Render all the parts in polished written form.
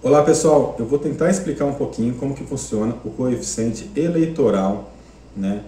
Olá pessoal, eu vou tentar explicar um pouquinho como que funciona o coeficiente eleitoral, né,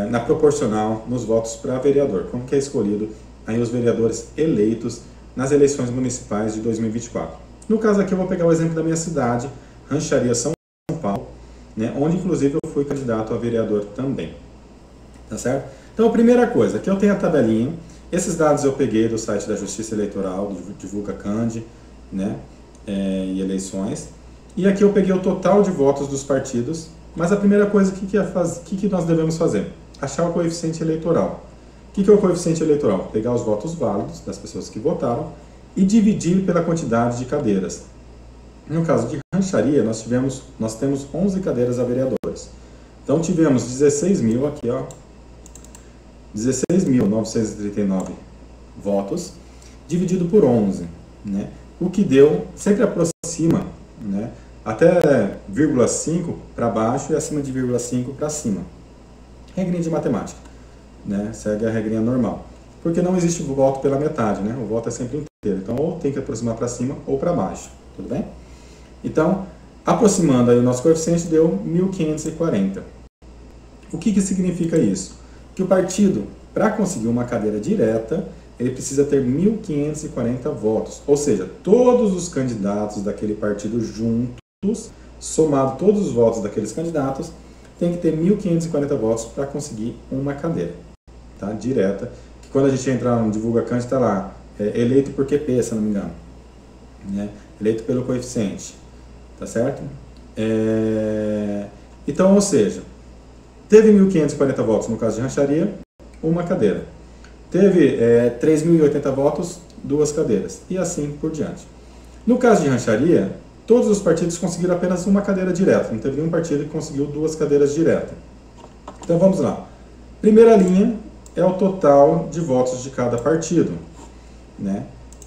na proporcional nos votos para vereador, como que é escolhido aí os vereadores eleitos nas eleições municipais de 2024. No caso aqui eu vou pegar o exemplo da minha cidade, Rancharia São Paulo, né, onde inclusive eu fui candidato a vereador também, tá certo? Então a primeira coisa, aqui eu tenho a tabelinha, esses dados eu peguei do site da Justiça Eleitoral, do Divulga Cand, né, e eleições. E aqui eu peguei o total de votos dos partidos, mas a primeira coisa, o que nós devemos fazer? Achar o coeficiente eleitoral. O que é o coeficiente eleitoral? Pegar os votos válidos das pessoas que votaram e dividir pela quantidade de cadeiras. No caso de Rancharia, nós temos 11 cadeiras a vereadores. Então tivemos 16 mil aqui, ó, 16.939 votos, dividido por 11, né? O que deu, sempre aproxima, né, até 0,5 para baixo e acima de 0,5 para cima. Regrinha de matemática, né, segue a regrinha normal. Porque não existe o voto pela metade, né, o voto é sempre inteiro. Então, ou tem que aproximar para cima ou para baixo, tudo bem? Então, aproximando aí o nosso coeficiente deu 1.540. O que significa isso? Que o partido, para conseguir uma cadeira direta, ele precisa ter 1.540 votos, ou seja, todos os candidatos daquele partido juntos, somado todos os votos daqueles candidatos, tem que ter 1.540 votos para conseguir uma cadeira, tá? Direta, que quando a gente entrar no Divulga Cand, está lá, eleito por QP, se não me engano, né? Eleito pelo coeficiente, tá certo? Então, ou seja, teve 1.540 votos no caso de Rancharia, uma cadeira. Teve 3.080 votos, 2 cadeiras, e assim por diante. No caso de Rancharia, todos os partidos conseguiram apenas uma cadeira direta, não teve nenhum partido que conseguiu 2 cadeiras diretas. Então vamos lá. Primeira linha é o total de votos de cada partido, né?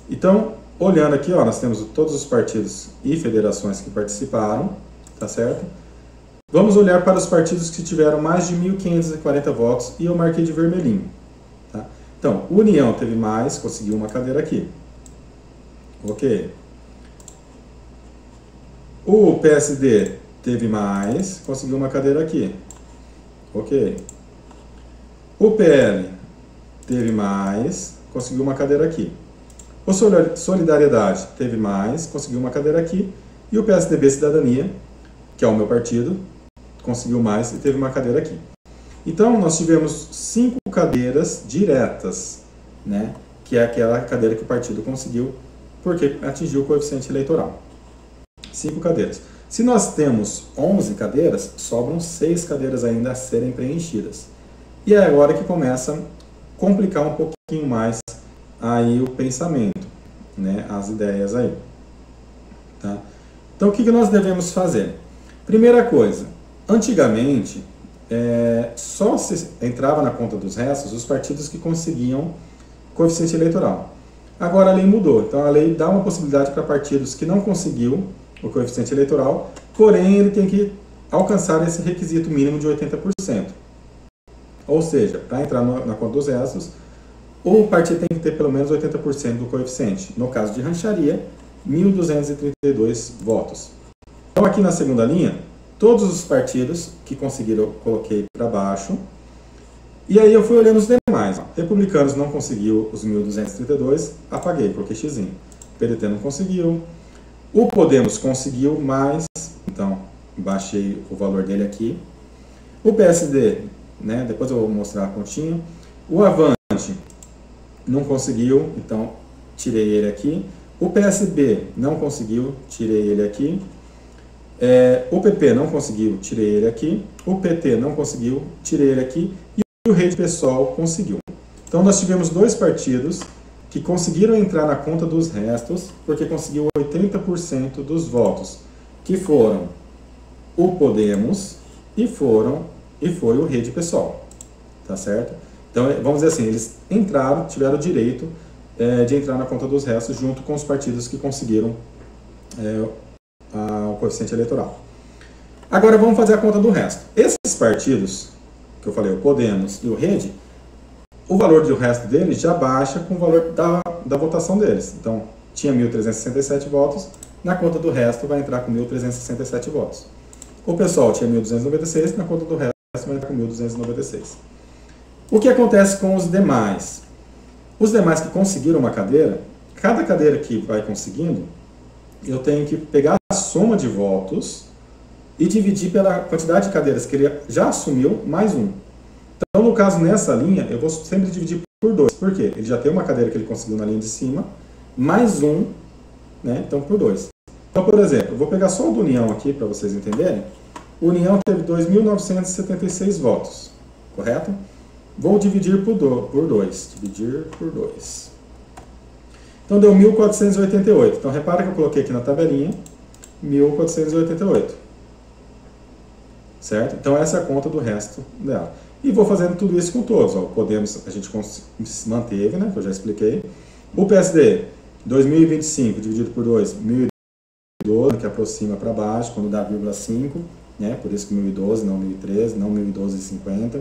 Então, olhando aqui, ó, nós temos todos os partidos e federações que participaram, tá certo? Vamos olhar para os partidos que tiveram mais de 1.540 votos e eu marquei de vermelhinho. Tá? Então, União teve mais, conseguiu uma cadeira aqui. Ok. O PSD teve mais, conseguiu uma cadeira aqui. Ok. O PL teve mais, conseguiu uma cadeira aqui. O Solidariedade teve mais, conseguiu uma cadeira aqui. E o PSDB Cidadania, que é o meu partido, conseguiu mais e teve uma cadeira aqui. Então, nós tivemos 5 cadeiras diretas, né? Que é aquela cadeira que o partido conseguiu porque atingiu o coeficiente eleitoral. 5 cadeiras. Se nós temos 11 cadeiras, sobram 6 cadeiras ainda a serem preenchidas. E é agora que começa a complicar um pouquinho mais aí o pensamento, né? As ideias aí. Tá? Então, o que nós devemos fazer? Primeira coisa, antigamente, só se entrava na conta dos restos os partidos que conseguiam coeficiente eleitoral. Agora a lei mudou, então a lei dá uma possibilidade para partidos que não conseguiu o coeficiente eleitoral, porém ele tem que alcançar esse requisito mínimo de 80%. Ou seja, para entrar na conta dos restos, o partido tem que ter pelo menos 80% do coeficiente. No caso de Rancharia, 1.232 votos. Então aqui na segunda linha, todos os partidos que conseguiram, eu coloquei para baixo. E aí eu fui olhando os demais. Republicanos não conseguiu os 1.232, apaguei, coloquei X. PDT não conseguiu. O Podemos conseguiu mais, então baixei o valor dele aqui. O PSD, né, depois eu vou mostrar a continha. O Avante não conseguiu, então tirei ele aqui. O PSB não conseguiu, tirei ele aqui. O PP não conseguiu, tirei ele aqui. O PT não conseguiu, tirei ele aqui. E o Rede Pessoal conseguiu. Então nós tivemos 2 partidos que conseguiram entrar na conta dos restos, porque conseguiu 80% dos votos, que foram o Podemos e foi o Rede Pessoal. Tá certo? Então vamos dizer assim, eles entraram, tiveram o direito de entrar na conta dos restos junto com os partidos que conseguiram o coeficiente eleitoral. Agora vamos fazer a conta do resto. Esses partidos, que eu falei, o Podemos e o Rede, o valor do resto deles já baixa com o valor da votação deles. Então, tinha 1.367 votos, na conta do resto vai entrar com 1.367 votos. O pessoal tinha 1.296, na conta do resto vai entrar com 1.296. O que acontece com os demais? Os demais que conseguiram uma cadeira, cada cadeira que vai conseguindo, eu tenho que pegar a soma de votos e dividir pela quantidade de cadeiras que ele já assumiu, mais um. Então, no caso, nessa linha, eu vou sempre dividir por 2. Por quê? Ele já tem uma cadeira que ele conseguiu na linha de cima, mais um, né? Então, por 2. Então, por exemplo, eu vou pegar só o do União aqui, para vocês entenderem. O União teve 2.976 votos, correto? Vou dividir por 2. Dividir por 2. Então, deu 1.488. Então, repara que eu coloquei aqui na tabelinha 1.488. Certo? Então, essa é a conta do resto dela. E vou fazendo tudo isso com todos. Ó. Podemos, a gente manteve, né? Que eu já expliquei. O PSD, 2025 dividido por 2, 1.012, que aproxima para baixo, quando dá 0,5, né? Por isso que 1.012, não 1.013, não 1.012,50,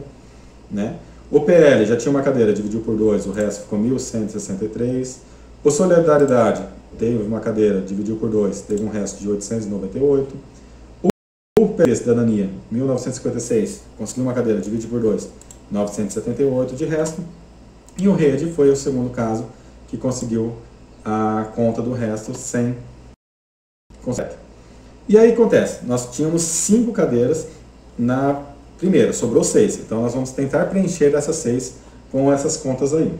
né? O PL já tinha uma cadeira, dividiu por 2, o resto ficou 1.163. O Solidariedade teve uma cadeira, dividiu por 2, teve um resto de 898. O PL Cidadania, 1956, conseguiu uma cadeira, divide por 2, 978 de resto. E o Rede foi o segundo caso que conseguiu a conta do resto sem consegue. E aí acontece, nós tínhamos 5 cadeiras na primeira, sobrou 6. Então nós vamos tentar preencher essas 6 com essas contas aí.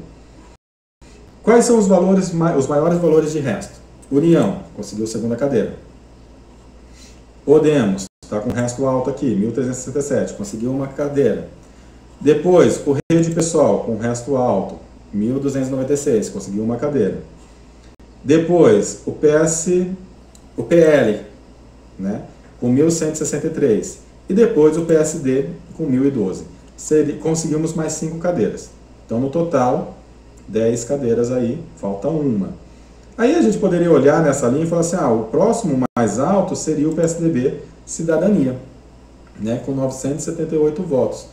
Quais são os valores, os maiores valores de resto? União, conseguiu a segunda cadeira. Podemos, está com resto alto aqui, 1.367, conseguiu uma cadeira. Depois, o Rede Pessoal, com resto alto, 1.296, conseguiu uma cadeira. Depois, o PL, né, com 1.163. E depois o PSD com 1.012. Conseguimos mais 5 cadeiras. Então, no total, 10 cadeiras aí, falta uma. Aí a gente poderia olhar nessa linha e falar assim, o próximo mais alto seria o PSDB Cidadania, né, com 978 votos.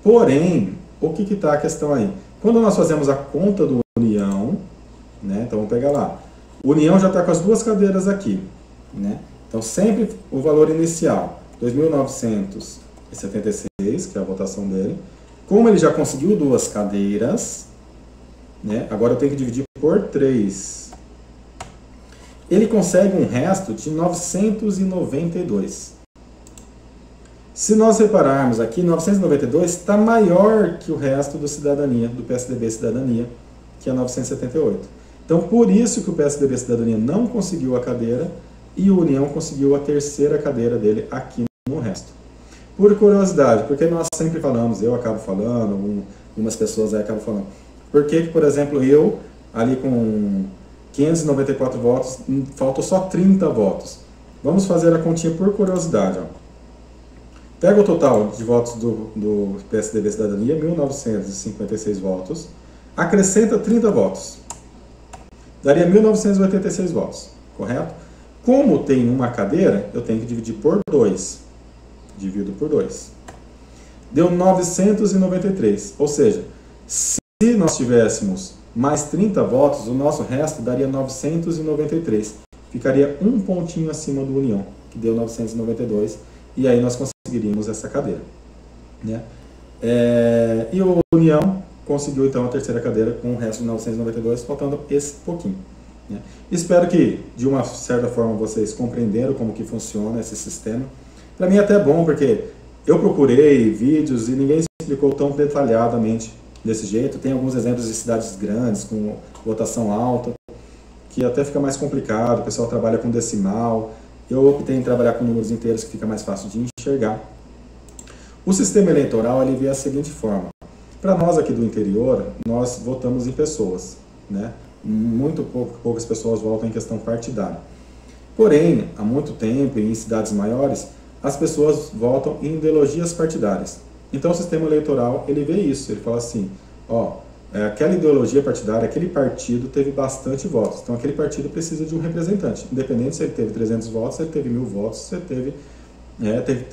Porém, o que está a questão aí? Quando nós fazemos a conta do União, né, então vamos pegar lá. O União já está com as 2 cadeiras aqui, né? Então, sempre o valor inicial, 2.976, que é a votação dele. Como ele já conseguiu 2 cadeiras, né, agora eu tenho que dividir por 3. Ele consegue um resto de 992. Se nós repararmos aqui, 992 está maior que o resto do Cidadania, do PSDB Cidadania, que é 978. Então, por isso que o PSDB Cidadania não conseguiu a cadeira e o União conseguiu a terceira cadeira dele aqui no resto. Por curiosidade, porque nós sempre falamos, eu acabo falando, algumas pessoas aí acabam falando, por que, por exemplo, eu, ali com 594 votos, faltam só 30 votos? Vamos fazer a continha por curiosidade. Ó. Pega o total de votos do PSDB Cidadania, 1.956 votos, acrescenta 30 votos. Daria 1.986 votos, correto? Como tem uma cadeira, eu tenho que dividir por 2. Divido por 2. Deu 993. Ou seja, se nós tivéssemos mais 30 votos, o nosso resto daria 993. Ficaria um pontinho acima do União, que deu 992. E aí nós conseguiríamos essa cadeira, né? E o União conseguiu então a terceira cadeira com o resto de 992, faltando esse pouquinho, né? Espero que de uma certa forma vocês compreenderam como que funciona esse sistema. Para mim é até bom, porque eu procurei vídeos e ninguém explicou tão detalhadamente desse jeito. Tem alguns exemplos de cidades grandes com votação alta, que até fica mais complicado, o pessoal trabalha com decimal. Eu optei em trabalhar com números inteiros, que fica mais fácil de enxergar. O sistema eleitoral ele vê a seguinte forma. Para nós aqui do interior, nós votamos em pessoas, né? Muito poucas pessoas votam em questão partidária. Porém, há muito tempo, em cidades maiores, as pessoas votam em ideologias partidárias. Então o sistema eleitoral ele vê isso, ele fala assim, aquela ideologia partidária, aquele partido teve bastante votos, então aquele partido precisa de um representante, independente se ele teve 300 votos, se ele teve 1.000 votos, se ele teve,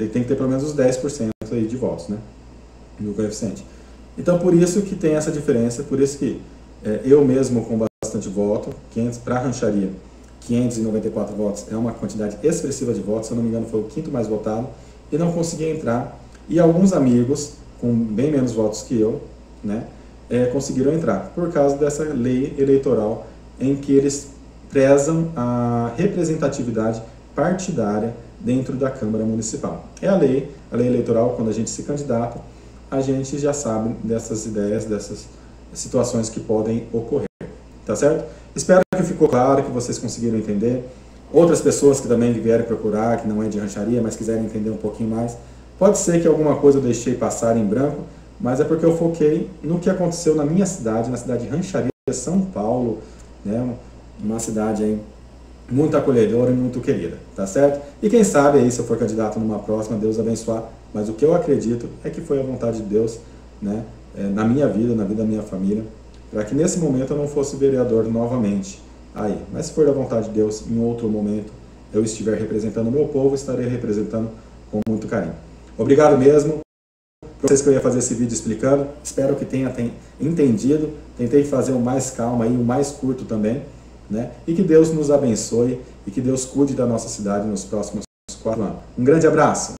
tem que ter pelo menos os 10% aí de votos, né, no coeficiente. Então por isso que tem essa diferença, por isso que eu mesmo com bastante voto, para a rancharia, 594 votos é uma quantidade expressiva de votos, se eu não me engano foi o 5º mais votado, e não consegui entrar. E alguns amigos, com bem menos votos que eu, né, conseguiram entrar, por causa dessa lei eleitoral em que eles prezam a representatividade partidária dentro da Câmara Municipal. É a lei eleitoral, quando a gente se candidata, a gente já sabe dessas ideias, dessas situações que podem ocorrer, tá certo? Espero que ficou claro, que vocês conseguiram entender. Outras pessoas que também vierem procurar, que não é de rancharia, mas quiserem entender um pouquinho mais, pode ser que alguma coisa eu deixei passar em branco, mas é porque eu foquei no que aconteceu na minha cidade, na cidade de Rancharia, São Paulo, né? Uma cidade aí muito acolhedora e muito querida, tá certo? E quem sabe aí, se eu for candidato numa próxima, Deus abençoar, mas o que eu acredito é que foi a vontade de Deus, né, na minha vida, na vida da minha família, para que nesse momento eu não fosse vereador novamente aí. Mas se for da vontade de Deus, em outro momento eu estiver representando o meu povo, estarei representando com muito carinho. Obrigado mesmo. Para vocês que eu ia fazer esse vídeo explicando, espero que tenha entendido. Tentei fazer o mais calmo e o mais curto também, né? E que Deus nos abençoe e que Deus cuide da nossa cidade nos próximos 4 anos. Um grande abraço!